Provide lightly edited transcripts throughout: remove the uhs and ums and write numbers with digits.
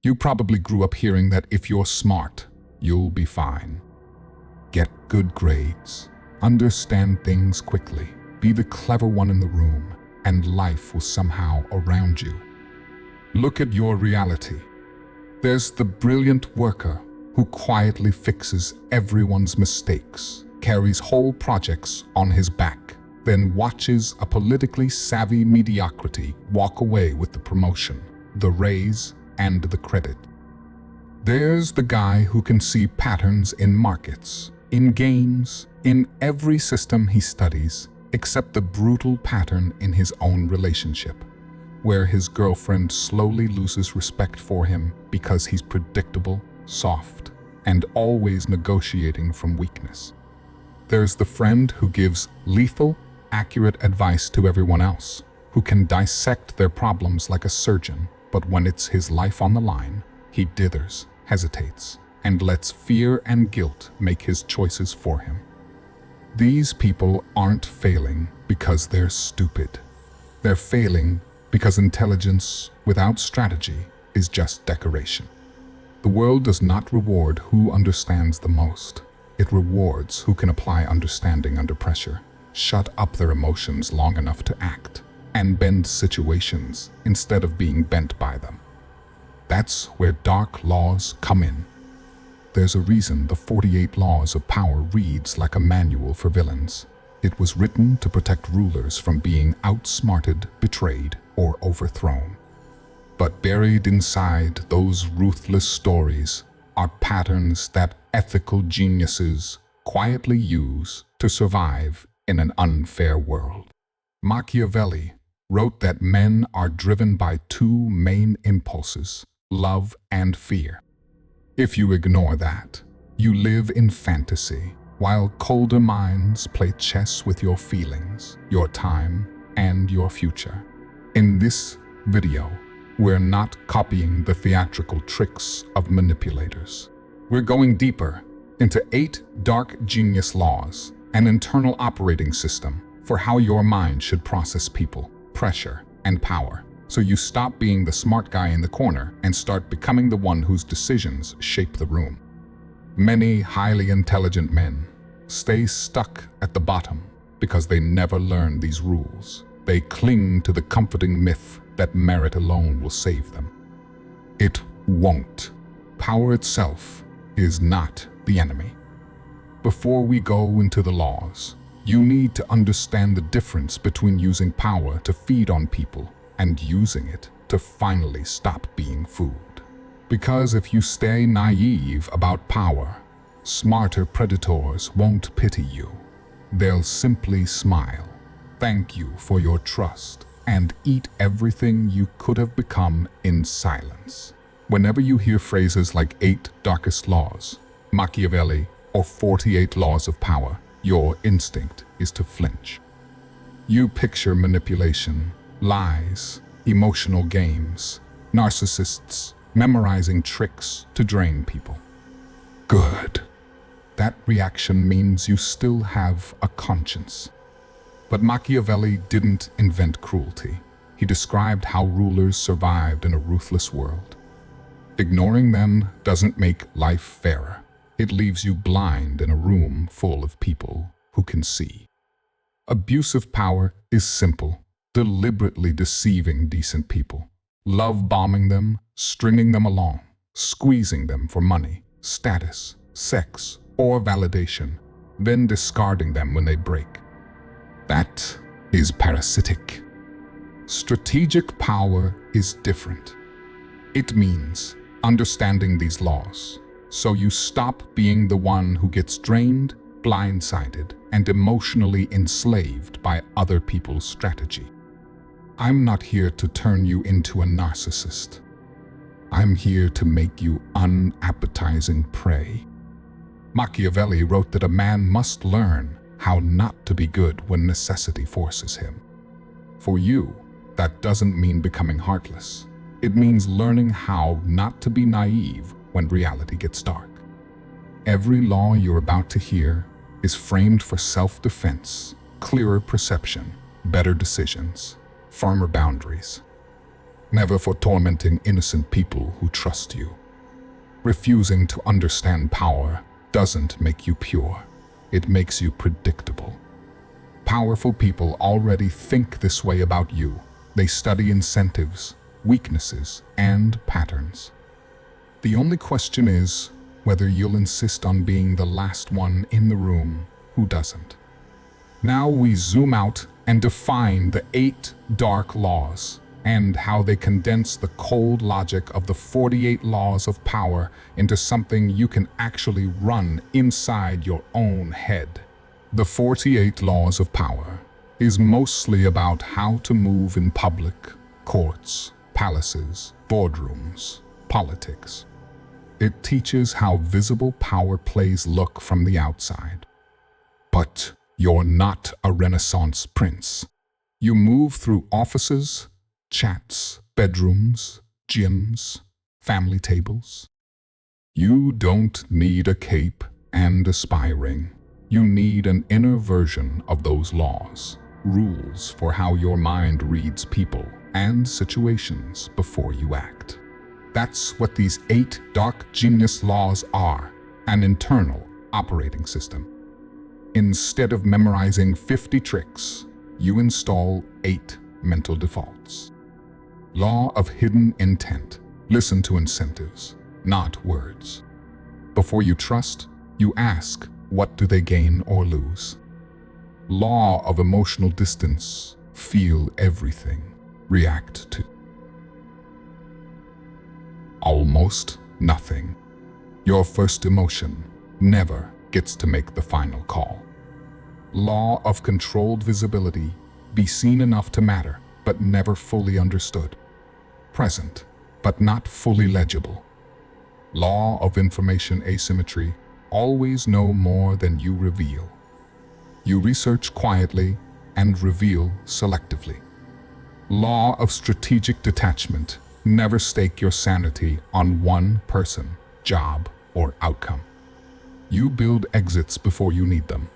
You probably grew up hearing that if you're smart, you'll be fine. Get good grades, understand things quickly, be the clever one in the room, and life will somehow around you. Look at your reality. There's the brilliant worker who quietly fixes everyone's mistakes, carries whole projects on his back, then watches a politically savvy mediocrity walk away with the promotion, the raise, and the credit. There's the guy who can see patterns in markets, in games, in every system he studies, except the brutal pattern in his own relationship, where his girlfriend slowly loses respect for him because he's predictable, soft, and always negotiating from weakness. There's the friend who gives lethal, accurate advice to everyone else, who can dissect their problems like a surgeon, but when it's his life on the line, he dithers, hesitates, and lets fear and guilt make his choices for him. These people aren't failing because they're stupid. They're failing because intelligence without strategy is just decoration. The world does not reward who understands the most. It rewards who can apply understanding under pressure, shut up their emotions long enough to act, and bend situations instead of being bent by them. That's where dark laws come in. There's a reason the 48 Laws of Power reads like a manual for villains. It was written to protect rulers from being outsmarted, betrayed, or overthrown. But buried inside those ruthless stories are patterns that ethical geniuses quietly use to survive in an unfair world. Machiavelli wrote that men are driven by two main impulses, love and fear. If you ignore that, you live in fantasy, while colder minds play chess with your feelings, your time, and your future. In this video, we're not copying the theatrical tricks of manipulators. We're going deeper into 8 dark genius laws, an internal operating system for how your mind should process people, pressure, and power, so you stop being the smart guy in the corner and start becoming the one whose decisions shape the room. Many highly intelligent men stay stuck at the bottom because they never learn these rules. They cling to the comforting myth that merit alone will save them. It won't. Power itself is not the enemy. Before we go into the laws, you need to understand the difference between using power to feed on people and using it to finally stop being food. Because if you stay naive about power, smarter predators won't pity you. They'll simply smile, thank you for your trust, and eat everything you could have become in silence. Whenever you hear phrases like 8 darkest laws, Machiavelli, or 48 laws of power, your instinct is to flinch. You picture manipulation, lies, emotional games, narcissists memorizing tricks to drain people. Good. That reaction means you still have a conscience. But Machiavelli didn't invent cruelty. He described how rulers survived in a ruthless world. Ignoring them doesn't make life fairer. It leaves you blind in a room full of people who can see. Abusive power is simple, deliberately deceiving decent people, love-bombing them, stringing them along, squeezing them for money, status, sex, or validation, then discarding them when they break. That is parasitic. Strategic power is different. It means understanding these laws, so you stop being the one who gets drained, blindsided, and emotionally enslaved by other people's strategy. I'm not here to turn you into a narcissist. I'm here to make you unappetizing prey. Machiavelli wrote that a man must learn how not to be good when necessity forces him. For you, that doesn't mean becoming heartless. It means learning how not to be naive when reality gets dark. Every law you're about to hear is framed for self-defense, clearer perception, better decisions, firmer boundaries. never for tormenting innocent people who trust you. Refusing to understand power doesn't make you pure. It makes you predictable. Powerful people already think this way about you. They study incentives, weaknesses, and patterns. The only question is whether you'll insist on being the last one in the room who doesn't. Now we zoom out and define the 8 dark laws and how they condense the cold logic of the 48 laws of power into something you can actually run inside your own head. The 48 laws of power is mostly about how to move in public, courts, palaces, boardrooms, politics. It teaches how visible power plays look from the outside. But you're not a Renaissance prince. You move through offices, chats, bedrooms, gyms, family tables. You don't need a cape and a spy ring. You need an inner version of those laws, rules for how your mind reads people and situations before you act. That's what these 8 dark genius laws are, an internal operating system. Instead of memorizing 50 tricks, you install 8 mental defaults. Law of hidden intent. Listen to incentives, not words. Before you trust, you ask, what do they gain or lose? Law of emotional distance. Feel everything, react to almost nothing. Your first emotion never gets to make the final call. Law of controlled visibility. Be seen enough to matter, but never fully understood. Present, but not fully legible. Law of information asymmetry. Always know more than you reveal. You research quietly and reveal selectively. Law of strategic detachment. Never stake your sanity on one person, job, or outcome. You build exits before you need them.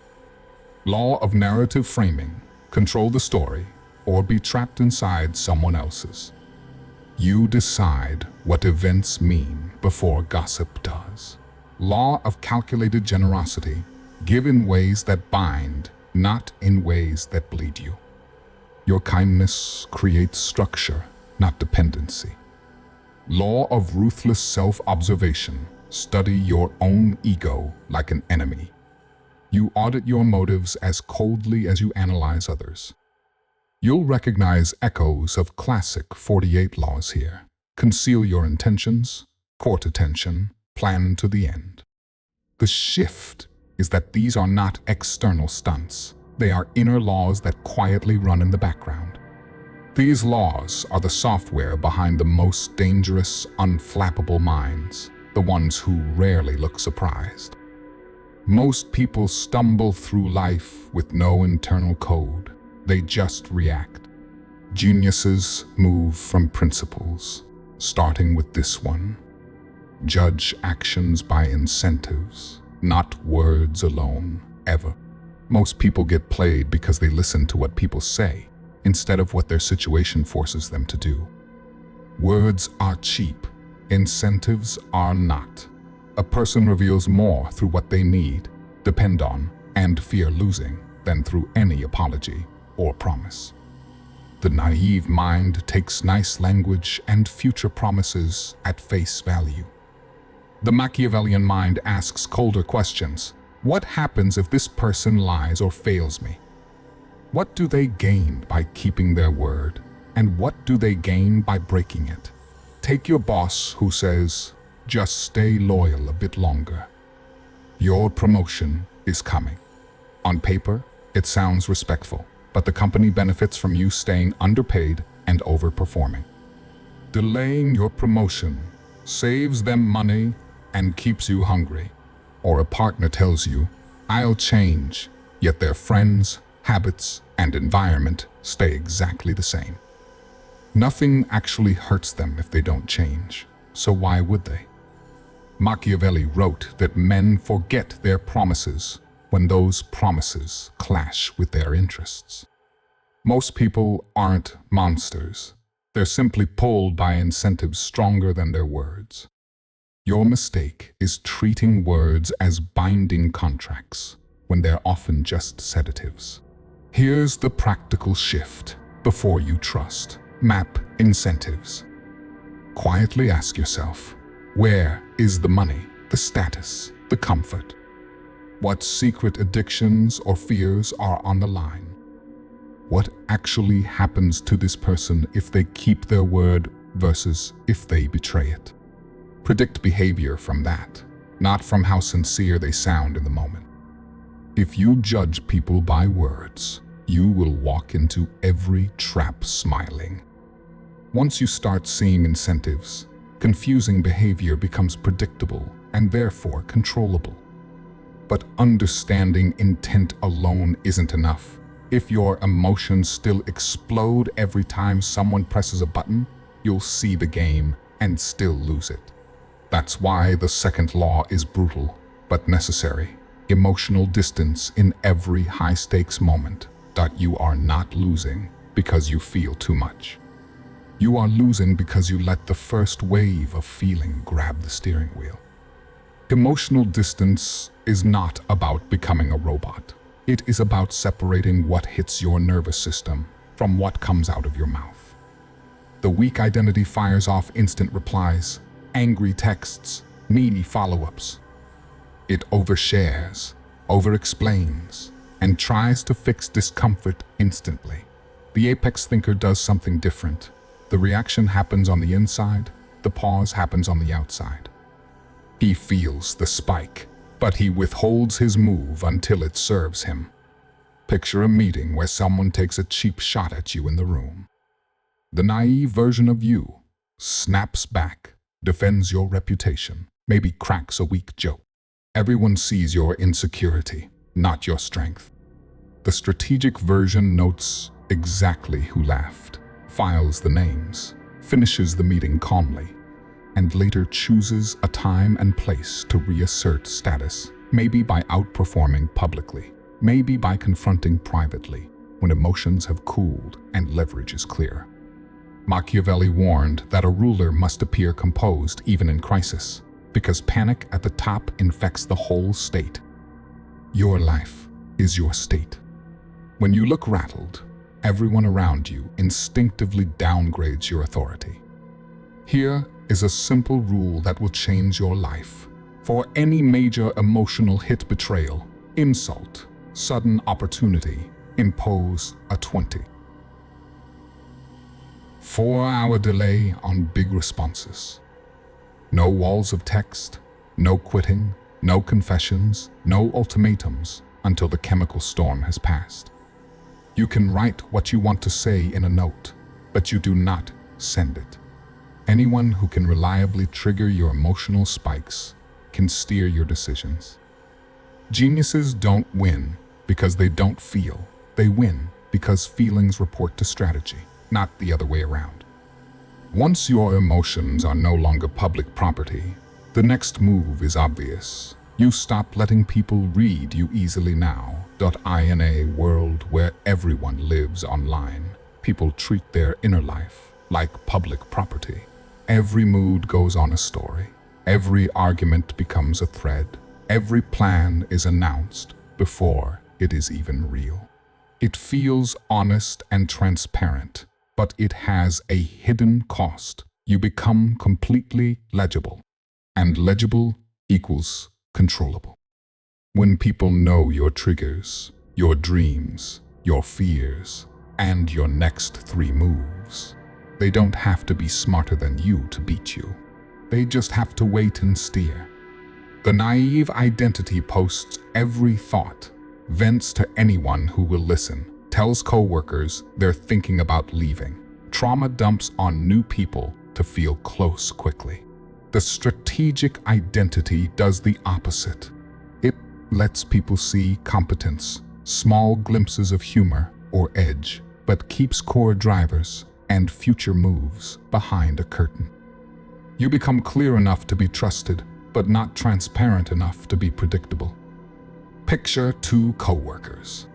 Law of narrative framing. Control the story or be trapped inside someone else's. You decide what events mean before gossip does. Law of calculated generosity. Give in ways that bind, not in ways that bleed you. Your kindness creates structure, not dependency. Law of ruthless self-observation. Study your own ego like an enemy. You audit your motives as coldly as you analyze others. You'll recognize echoes of classic 48 laws here. Conceal your intentions, court attention, plan to the end. The shift is that these are not external stunts. They are inner laws that quietly run in the background. These laws are the software behind the most dangerous, unflappable minds, the ones who rarely look surprised. Most people stumble through life with no internal code. They just react. Geniuses move from principles, starting with this one. Judge actions by incentives, not words alone, ever. Most people get played because they listen to what people say, instead of what their situation forces them to do. Words are cheap. Incentives are not. A person reveals more through what they need, depend on, and fear losing than through any apology or promise. The naive mind takes nice language and future promises at face value. The Machiavellian mind asks colder questions. What happens if this person lies or fails me? What do they gain by keeping their word? And what do they gain by breaking it? Take your boss who says, just stay loyal a bit longer. Your promotion is coming. On paper, it sounds respectful, but the company benefits from you staying underpaid and overperforming. Delaying your promotion saves them money and keeps you hungry. Or a partner tells you, I'll change, yet their friends, habits, and environment stay exactly the same. Nothing actually hurts them if they don't change, so why would they? Machiavelli wrote that men forget their promises when those promises clash with their interests. Most people aren't monsters. They're simply pulled by incentives stronger than their words. Your mistake is treating words as binding contracts when they're often just sedatives. Here's the practical shift before you trust. Map incentives. Quietly ask yourself, where is the money, the status, the comfort? What secret addictions or fears are on the line? What actually happens to this person if they keep their word versus if they betray it? Predict behavior from that, not from how sincere they sound in the moment. If you judge people by words, you will walk into every trap smiling. Once you start seeing incentives, confusing behavior becomes predictable and therefore controllable. But understanding intent alone isn't enough. If your emotions still explode every time someone presses a button, you'll see the game and still lose it. That's why the second law is brutal, but necessary. Emotional distance in every high-stakes moment. That you are not losing because you feel too much. You are losing because you let the first wave of feeling grab the steering wheel. Emotional distance is not about becoming a robot. It is about separating what hits your nervous system from what comes out of your mouth. The weak identity fires off instant replies, angry texts, needy follow-ups. It overshares, over-explains, and tries to fix discomfort instantly. The apex thinker does something different. The reaction happens on the inside, the pause happens on the outside. He feels the spike, but he withholds his move until it serves him. Picture a meeting where someone takes a cheap shot at you in the room. The naive version of you snaps back, defends your reputation, maybe cracks a weak joke. Everyone sees your insecurity, not your strength. The strategic version notes exactly who laughed, files the names, finishes the meeting calmly, and later chooses a time and place to reassert status, maybe by outperforming publicly, maybe by confronting privately when emotions have cooled and leverage is clear. Machiavelli warned that a ruler must appear composed even in crisis, because panic at the top infects the whole state. Your life is your state. When you look rattled, everyone around you instinctively downgrades your authority. Here is a simple rule that will change your life. For any major emotional hit, betrayal, insult, sudden opportunity, impose a 20. 4-hour delay on big responses. No walls of text, no quitting, no confessions, no ultimatums until the chemical storm has passed. You can write what you want to say in a note, but you do not send it. Anyone who can reliably trigger your emotional spikes can steer your decisions. Geniuses don't win because they don't feel. They win because feelings report to strategy, not the other way around. Once your emotions are no longer public property, the next move is obvious. You stop letting people read you easily now. In a world where everyone lives online, people treat their inner life like public property. Every mood goes on a story. Every argument becomes a thread. Every plan is announced before it is even real. It feels honest and transparent, but it has a hidden cost. You become completely legible, and legible equals controllable. When people know your triggers, your dreams, your fears, and your next 3 moves, they don't have to be smarter than you to beat you. They just have to wait and steer. The naive identity posts every thought, vents to anyone who will listen, tells coworkers they're thinking about leaving. Trauma dumps on new people to feel close quickly. The strategic identity does the opposite. It lets people see competence, small glimpses of humor or edge, but keeps core drivers and future moves behind a curtain. You become clear enough to be trusted, but not transparent enough to be predictable. Picture 2 coworkers.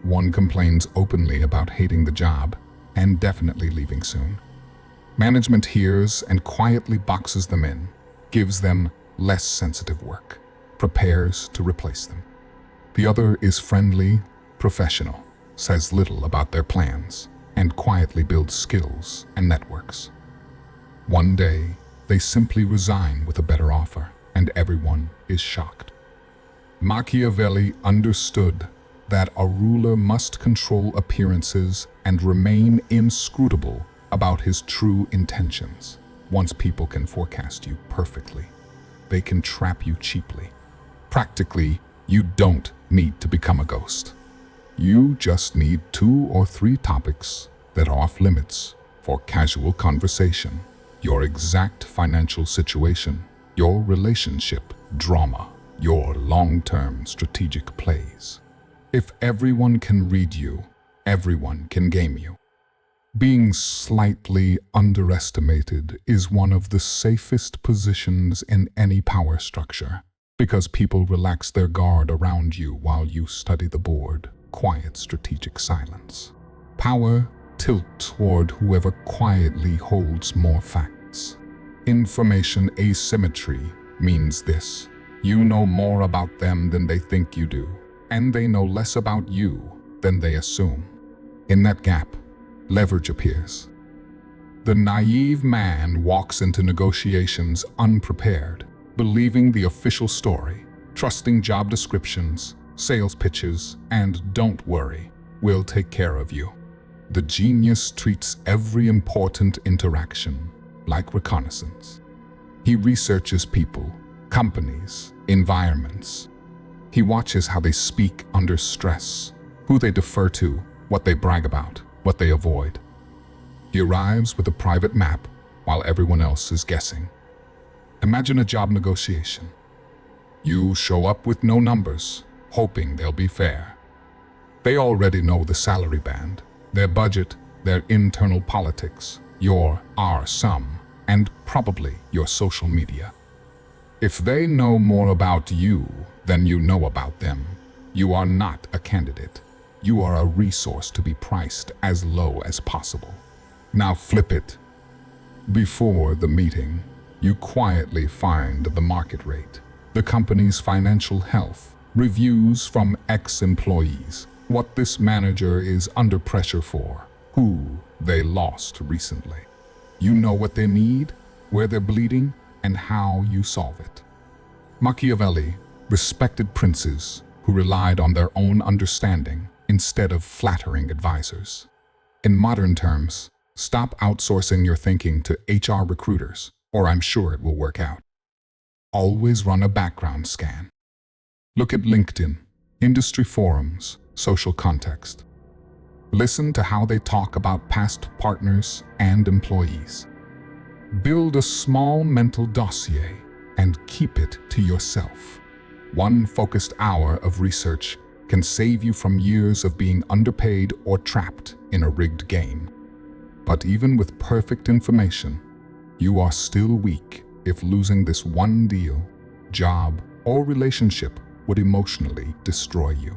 One complains openly about hating the job and definitely leaving soon. Management hears and quietly boxes them in, gives them less sensitive work, prepares to replace them. The other is friendly, professional, says little about their plans, and quietly builds skills and networks. One day, they simply resign with a better offer, and everyone is shocked. Machiavelli understood that a ruler must control appearances and remain inscrutable about his true intentions. Once people can forecast you perfectly, they can trap you cheaply. Practically, you don't need to become a ghost. You just need 2 or 3 topics that are off limits for casual conversation: your exact financial situation, your relationship drama, your long-term strategic plays. If everyone can read you, everyone can game you. Being slightly underestimated is one of the safest positions in any power structure, because people relax their guard around you while you study the board. Quiet strategic silence. Power tilt toward whoever quietly holds more facts. Information asymmetry means this: you know more about them than they think you do, and they know less about you than they assume. In that gap, leverage appears. The naive man walks into negotiations unprepared, believing the official story, trusting job descriptions, sales pitches, and "don't worry, we'll take care of you." The genius treats every important interaction like reconnaissance. He researches people, companies, environments. He watches how they speak under stress, who they defer to, what they brag about, what they avoid. He arrives with a private map while everyone else is guessing. Imagine a job negotiation. You show up with no numbers, hoping they'll be fair. They already know the salary band, their budget, their internal politics, our sum, and probably your social media. If they know more about you than you know about them, you are not a candidate. You are a resource to be priced as low as possible. Now flip it. Before the meeting, you quietly find the market rate, the company's financial health, reviews from ex-employees, what this manager is under pressure for, who they lost recently. You know what they need, where they're bleeding, and how you solve it. Machiavelli respected princes who relied on their own understanding instead of flattering advisors. In modern terms, stop outsourcing your thinking to HR recruiters, or I'm sure it will work out. Always run a background scan. Look at LinkedIn, industry forums, social context. Listen to how they talk about past partners and employees. Build a small mental dossier and keep it to yourself. One focused hour of research can save you from years of being underpaid or trapped in a rigged game. But even with perfect information, you are still weak if losing this one deal, job, or relationship would emotionally destroy you.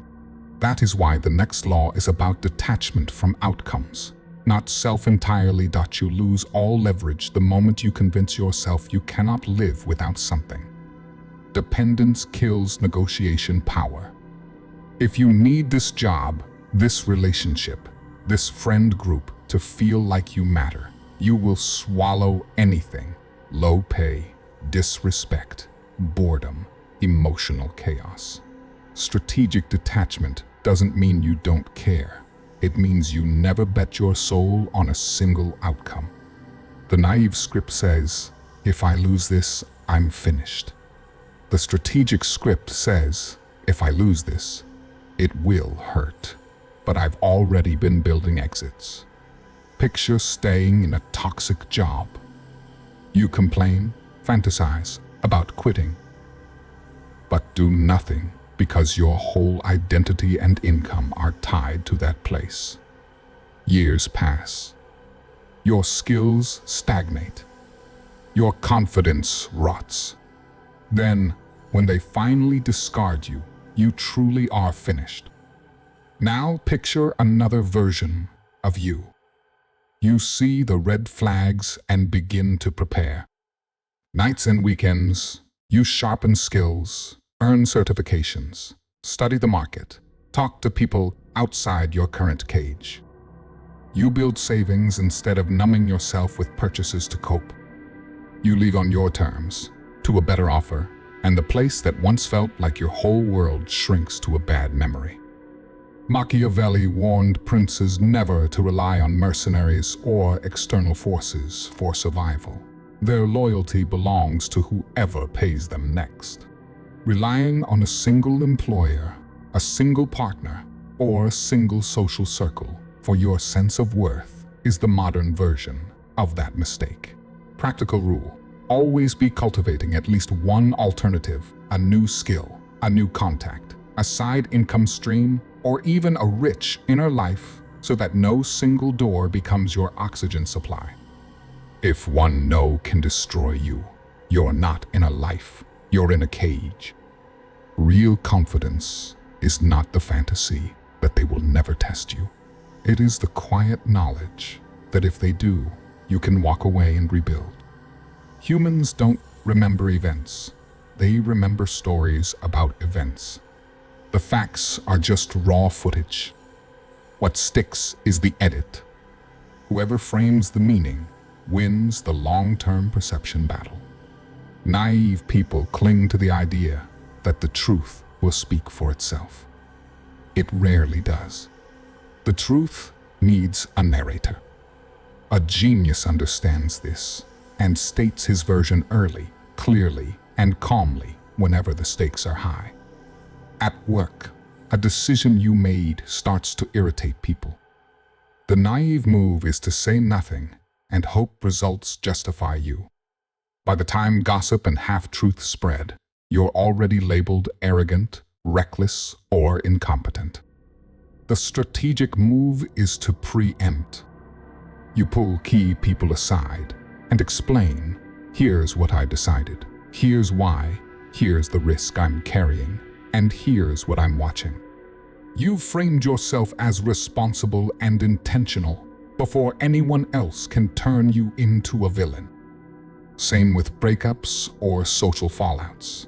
That is why the next law is about detachment from outcomes, not self entirely. You lose all leverage the moment you convince yourself you cannot live without something. Dependence kills negotiation power. If you need this job, this relationship, this friend group to feel like you matter, you will swallow anything: low pay, disrespect, boredom, emotional chaos. Strategic detachment doesn't mean you don't care. It means you never bet your soul on a single outcome. The naive script says, if I lose this, I'm finished. The strategic script says, if I lose this, it will hurt. But I've already been building exits. Picture staying in a toxic job. You complain, fantasize about quitting, but do nothing because your whole identity and income are tied to that place. Years pass. Your skills stagnate. Your confidence rots. Then, when they finally discard you, you truly are finished. Now picture another version of you. You see the red flags and begin to prepare. Nights and weekends, you sharpen skills, earn certifications, study the market, talk to people outside your current cage. You build savings instead of numbing yourself with purchases to cope. You leave on your terms, to a better offer, and the place that once felt like your whole world shrinks to a bad memory. Machiavelli warned princes never to rely on mercenaries or external forces for survival. Their loyalty belongs to whoever pays them next. Relying on a single employer, a single partner, or a single social circle for your sense of worth is the modern version of that mistake. Practical rule: always be cultivating at least one alternative, a new skill, a new contact, a side income stream, or even a rich inner life so that no single door becomes your oxygen supply. If one no can destroy you, you're not in a life, you're in a cage. Real confidence is not the fantasy that they will never test you. It is the quiet knowledge that if they do, you can walk away and rebuild. Humans don't remember events. They remember stories about events. The facts are just raw footage. What sticks is the edit. Whoever frames the meaning wins the long-term perception battle. Naive people cling to the idea that the truth will speak for itself. It rarely does. The truth needs a narrator. A genius understands this and states his version early, clearly, and calmly whenever the stakes are high. At work, a decision you made starts to irritate people. The naive move is to say nothing and hope results justify you. By the time gossip and half-truths spread, you're already labeled arrogant, reckless, or incompetent. The strategic move is to preempt. You pull key people aside and explain, here's what I decided, here's why, here's the risk I'm carrying, and here's what I'm watching. You've framed yourself as responsible and intentional before anyone else can turn you into a villain. Same with breakups or social fallouts.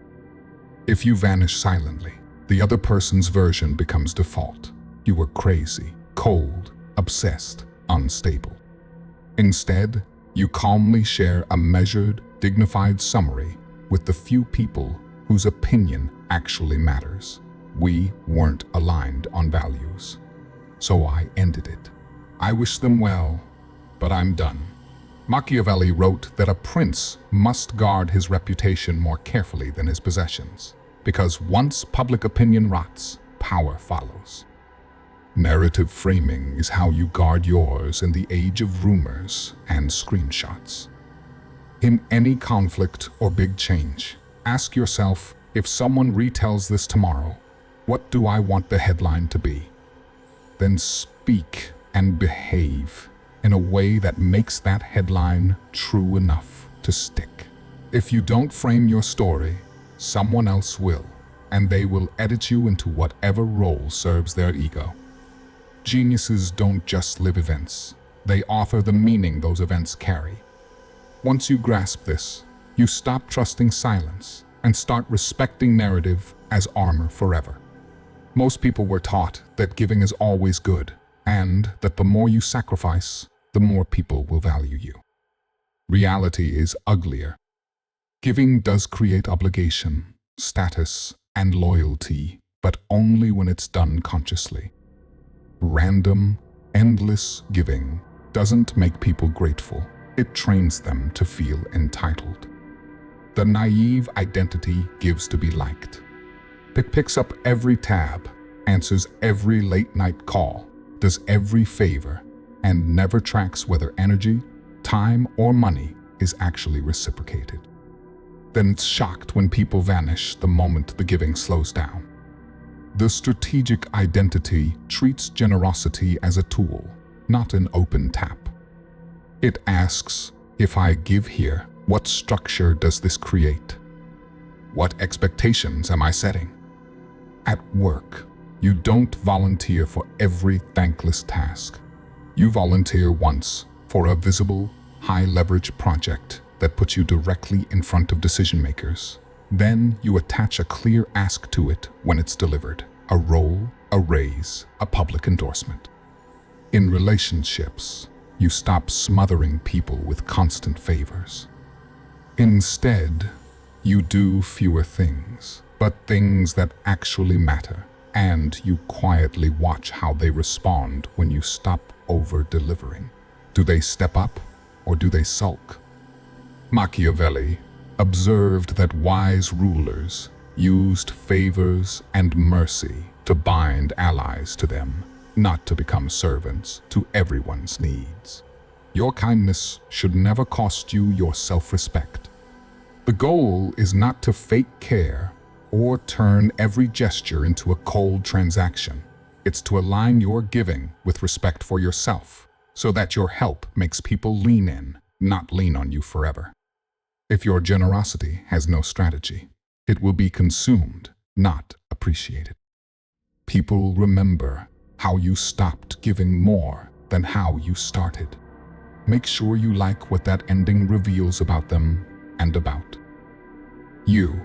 If you vanish silently, the other person's version becomes default. You were crazy, cold, obsessed, unstable. Instead, you calmly share a measured, dignified summary with the few people whose opinion actually matters. We weren't aligned on values, so I ended it. I wish them well, but I'm done. Machiavelli wrote that a prince must guard his reputation more carefully than his possessions, because once public opinion rots, power follows. Narrative framing is how you guard yours in the age of rumors and screenshots. In any conflict or big change, ask yourself, if someone retells this tomorrow, what do I want the headline to be? Then speak and behave in a way that makes that headline true enough to stick. If you don't frame your story, someone else will, and they will edit you into whatever role serves their ego. Geniuses don't just live events, they author the meaning those events carry. Once you grasp this, you stop trusting silence and start respecting narrative as armor forever. Most people were taught that giving is always good, and that the more you sacrifice, the more people will value you. Reality is uglier. Giving does create obligation, status, and loyalty, but only when it's done consciously. Random, endless giving doesn't make people grateful. It trains them to feel entitled. The naive identity gives to be liked. It picks up every tab, answers every late-night call, does every favor, and never tracks whether energy, time, or money is actually reciprocated. Then it's shocked when people vanish the moment the giving slows down. The strategic identity treats generosity as a tool, not an open tap. It asks, if I give here, what structure does this create? What expectations am I setting? At work, you don't volunteer for every thankless task. You volunteer once, for a visible, high-leverage project that puts you directly in front of decision makers. Then you attach a clear ask to it when it's delivered: a role, a raise, a public endorsement. In relationships, you stop smothering people with constant favors. Instead, you do fewer things, but things that actually matter, and you quietly watch how they respond when you stop over-delivering. Do they step up, or do they sulk? Machiavelli observed that wise rulers used favors and mercy to bind allies to them, not to become servants to everyone's needs. Your kindness should never cost you your self-respect. The goal is not to fake care or turn every gesture into a cold transaction. It's to align your giving with respect for yourself, so that your help makes people lean in, not lean on you forever. If your generosity has no strategy, it will be consumed, not appreciated. People remember how you stopped giving more than how you started. Make sure you like what that ending reveals about them and about you.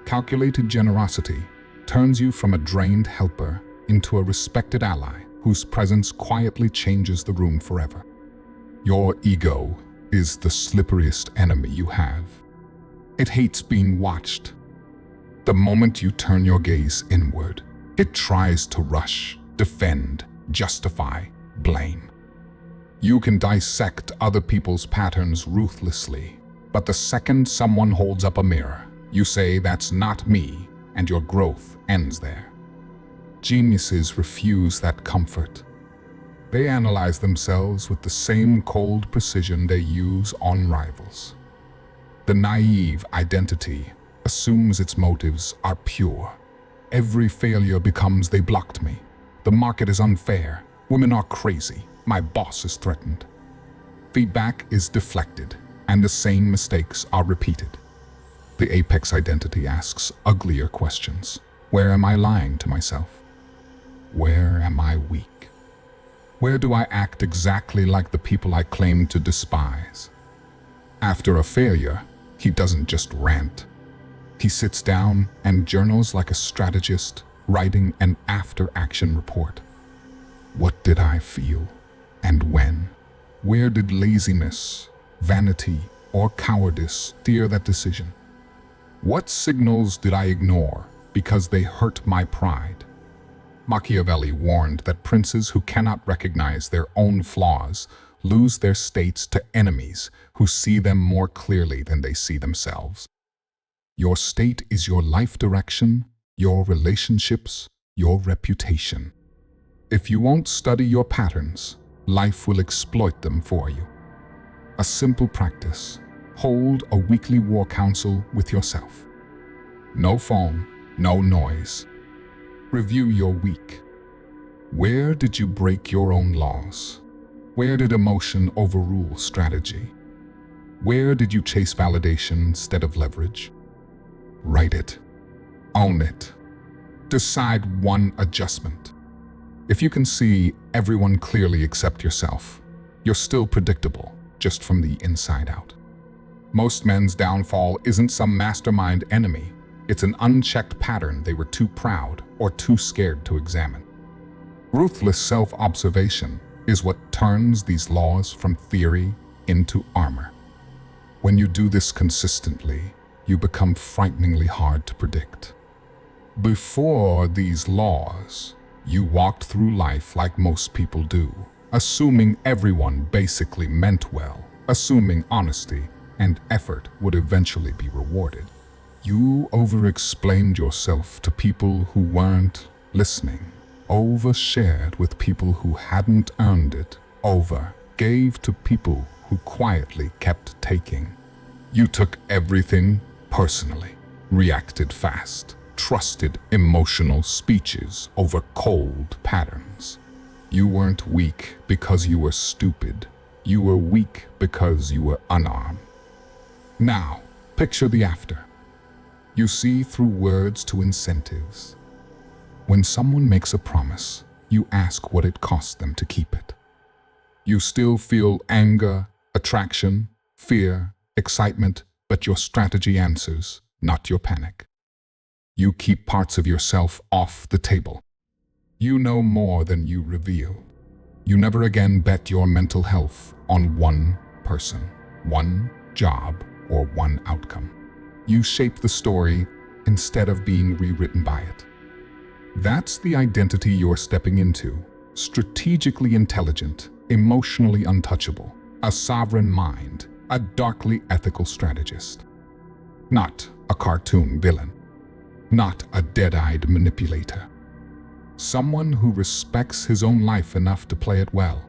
Calculated generosity turns you from a drained helper into a respected ally whose presence quietly changes the room forever. Your ego is the slipperiest enemy you have. It hates being watched. The moment you turn your gaze inward, it tries to rush, defend, justify, blame. You can dissect other people's patterns ruthlessly, but the second someone holds up a mirror, you say, "That's not me," and your growth ends there. Geniuses refuse that comfort. They analyze themselves with the same cold precision they use on rivals. The naive identity assumes its motives are pure. Every failure becomes "they blocked me," "the market is unfair," "women are crazy," "my boss is threatened." Feedback is deflected, and the same mistakes are repeated. The apex identity asks uglier questions. Where am I lying to myself? Where am I weak? Where do I act exactly like the people I claim to despise? After a failure, he doesn't just rant. He sits down and journals like a strategist, writing an after-action report. What did I feel? And when? Where did laziness, vanity, or cowardice steer that decision? What signals did I ignore because they hurt my pride? Machiavelli warned that princes who cannot recognize their own flaws lose their states to enemies who see them more clearly than they see themselves. Your state is your life direction, your relationships, your reputation. If you won't study your patterns, life will exploit them for you. A simple practice: hold a weekly war council with yourself. No phone, no noise. Review your week. Where did you break your own laws? Where did emotion overrule strategy? Where did you chase validation instead of leverage? Write it. Own it. Decide one adjustment. If you can see everyone clearly except yourself, you're still predictable, just from the inside out. Most men's downfall isn't some mastermind enemy. It's an unchecked pattern they were too proud or too scared to examine. Ruthless self-observation is what turns these laws from theory into armor. When you do this consistently, you become frighteningly hard to predict. Before these laws, you walked through life like most people do, assuming everyone basically meant well, assuming honesty and effort would eventually be rewarded. You over-explained yourself to people who weren't listening, overshared with people who hadn't earned it, over-gave to people who quietly kept taking. You took everything personally, reacted fast, trusted emotional speeches over cold patterns. You weren't weak because you were stupid. You were weak because you were unarmed. Now, picture the after. You see through words to incentives. When someone makes a promise, you ask what it cost them to keep it. You still feel anger, attraction, fear, excitement, but your strategy answers, not your panic. You keep parts of yourself off the table. You know more than you reveal. You never again bet your mental health on one person, one job, or one outcome. You shape the story instead of being rewritten by it. That's the identity you're stepping into. Strategically intelligent, emotionally untouchable, a sovereign mind, a darkly ethical strategist. Not a cartoon villain. Not a dead-eyed manipulator. Someone who respects his own life enough to play it well.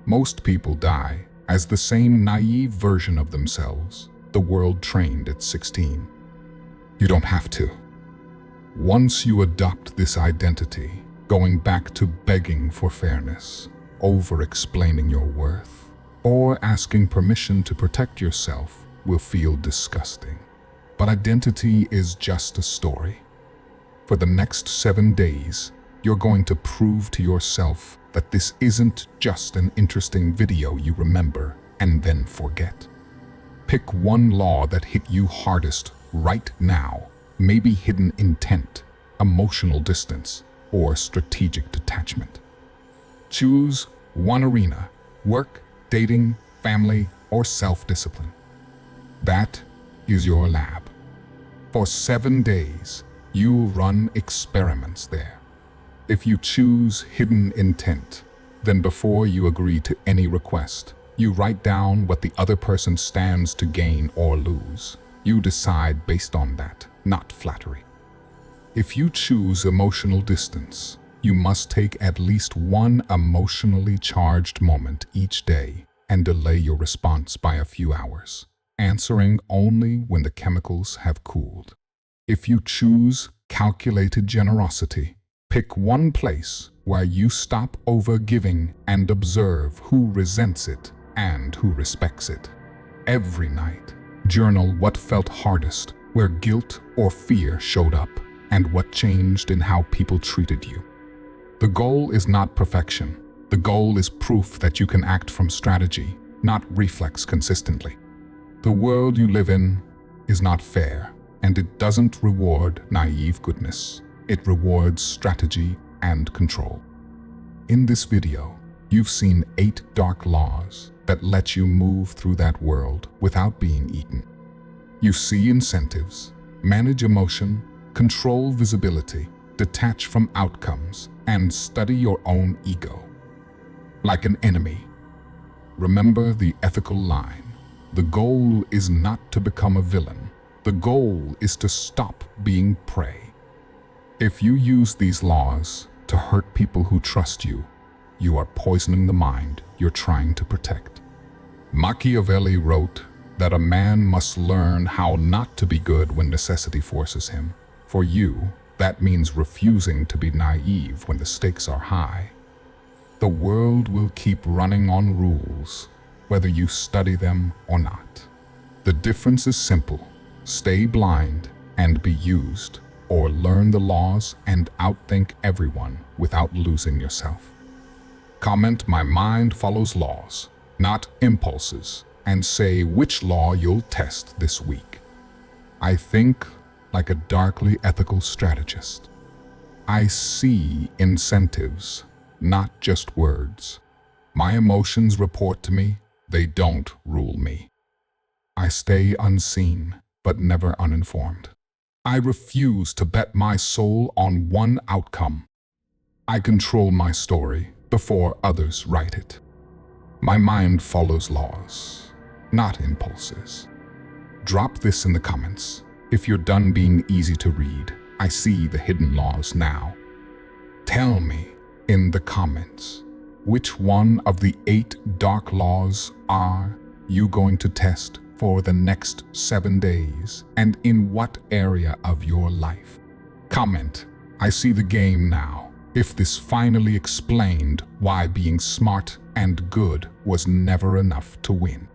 Most people die as the same naive version of themselves the world trained at 16. You don't have to. Once you adopt this identity, going back to begging for fairness, over-explaining your worth, or asking permission to protect yourself will feel disgusting. But identity is just a story. For the next 7 days, you're going to prove to yourself that this isn't just an interesting video you remember and then forget. Pick one law that hit you hardest right now, maybe hidden intent, emotional distance, or strategic detachment. Choose one arena: work, dating, family, or self-discipline. That is your lab. For 7 days, you'll run experiments there. If you choose hidden intent, then before you agree to any request, you write down what the other person stands to gain or lose. You decide based on that, not flattery. If you choose emotional distance, you must take at least one emotionally charged moment each day and delay your response by a few hours, answering only when the chemicals have cooled. If you choose calculated generosity, pick one place where you stop over-giving and observe who resents it and who respects it. Every night, journal what felt hardest, where guilt or fear showed up, and what changed in how people treated you. The goal is not perfection. The goal is proof that you can act from strategy, not reflex consistently. The world you live in is not fair, and it doesn't reward naive goodness. It rewards strategy and control. In this video, you've seen 8 dark laws that let you move through that world without being eaten. You see incentives, manage emotion, control visibility, detach from outcomes, and study your own ego. Like an enemy. Remember the ethical line. The goal is not to become a villain. The goal is to stop being prey. If you use these laws to hurt people who trust you, you are poisoning the mind you're trying to protect. Machiavelli wrote that a man must learn how not to be good when necessity forces him. For you, that means refusing to be naive when the stakes are high. The world will keep running on rules, whether you study them or not. The difference is simple. Stay blind and be used, or learn the laws and outthink everyone without losing yourself. Comment "My mind follows laws, not impulses," and say which law you'll test this week. I think like a darkly ethical strategist. I see incentives, not just words. My emotions report to me, they don't rule me. I stay unseen, but never uninformed. I refuse to bet my soul on one outcome. I control my story before others write it. My mind follows laws, not impulses. Drop this in the comments. If you're done being easy to read, I see the hidden laws now. Tell me in the comments, which one of the 8 dark laws are you going to test for the next 7 days, and in what area of your life? Comment, I see the game now. If this finally explained why being smart and good was never enough to win.